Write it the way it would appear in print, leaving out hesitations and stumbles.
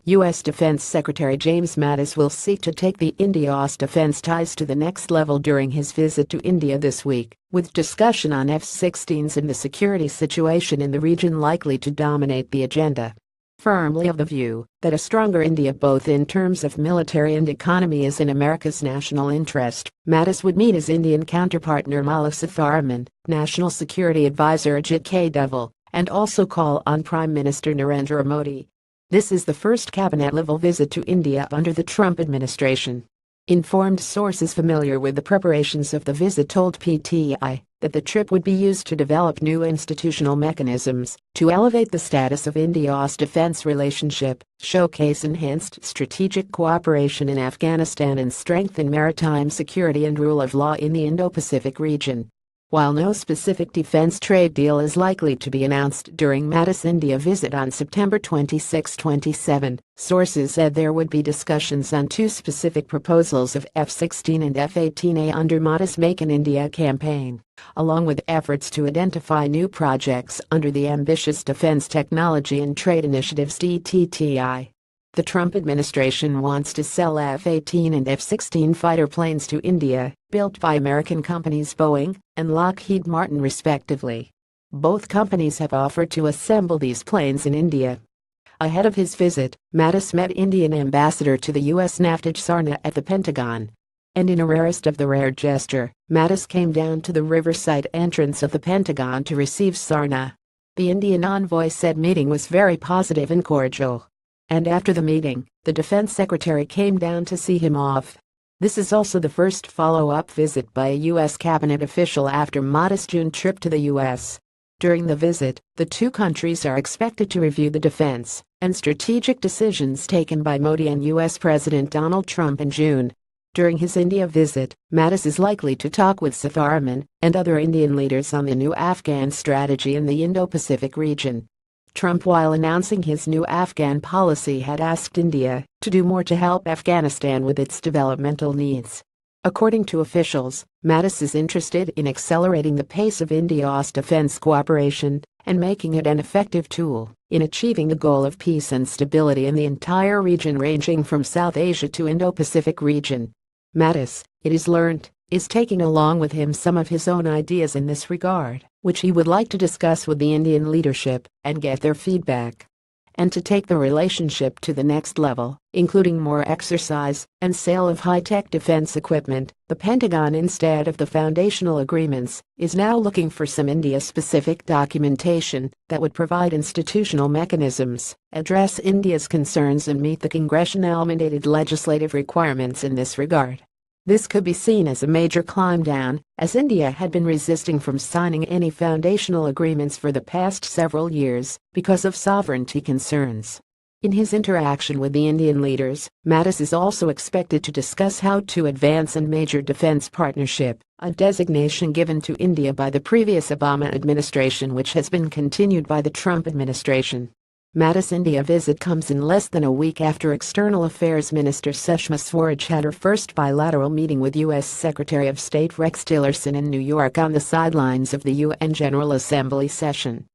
U.S. Defense Secretary James Mattis will seek to take the India-US defense ties to the next level during his visit to India this week, with discussion on F-16s and the security situation in the region likely to dominate the agenda. Firmly of the view that a stronger India both in terms of military and economy is in America's national interest, Mattis would meet his Indian counterpart Nirmala Sitharaman, National Security Advisor Ajit Doval, and also call on Prime Minister Narendra Modi. This is the first cabinet-level visit to India under the Trump administration. Informed sources familiar with the preparations of the visit told PTI that the trip would be used to develop new institutional mechanisms to elevate the status of India-US defense relationship, showcase enhanced strategic cooperation in Afghanistan and strengthen maritime security and rule of law in the Indo-Pacific region. While no specific defense trade deal is likely to be announced during Mattis' India visit on September 26-27, sources said there would be discussions on two specific proposals of F-16 and F-18A under Mattis' Make in India campaign, along with efforts to identify new projects under the ambitious Defense Technology and Trade Initiatives (DTTI). The Trump administration wants to sell F-18 and F-16 fighter planes to India, built by American companies Boeing and Lockheed Martin respectively. Both companies have offered to assemble these planes in India. Ahead of his visit, Mattis met Indian ambassador to the U.S. Navtej Sarna at the Pentagon. And in a rarest of the rare gesture, Mattis came down to the riverside entrance of the Pentagon to receive Sarna. The Indian envoy said meeting was very positive and cordial. And after the meeting, the defense secretary came down to see him off. This is also the first follow-up visit by a U.S. cabinet official after Mattis' June trip to the U.S. During the visit, the two countries are expected to review the defense and strategic decisions taken by Modi and U.S. President Donald Trump in June. During his India visit, Mattis is likely to talk with Sitharaman and other Indian leaders on the new Afghan strategy in the Indo-Pacific region. Trump, while announcing his new Afghan policy, had asked India to do more to help Afghanistan with its developmental needs. According to officials, Mattis is interested in accelerating the pace of India-US defense cooperation and making it an effective tool in achieving the goal of peace and stability in the entire region ranging from South Asia to Indo-Pacific region. Mattis, it is learned, is taking along with him some of his own ideas in this regard, which he would like to discuss with the Indian leadership and get their feedback. And to take the relationship to the next level, including more exercise and sale of high-tech defense equipment, the Pentagon, instead of the foundational agreements, is now looking for some India-specific documentation that would provide institutional mechanisms, address India's concerns and meet the congressional-mandated legislative requirements in this regard. This could be seen as a major climb down, as India had been resisting from signing any foundational agreements for the past several years because of sovereignty concerns. In his interaction with the Indian leaders, Mattis is also expected to discuss how to advance a major defense partnership, a designation given to India by the previous Obama administration which has been continued by the Trump administration. Mattis' India visit comes in less than a week after External Affairs Minister Sushma Swaraj had her first bilateral meeting with U.S. Secretary of State Rex Tillerson in New York on the sidelines of the UN General Assembly session.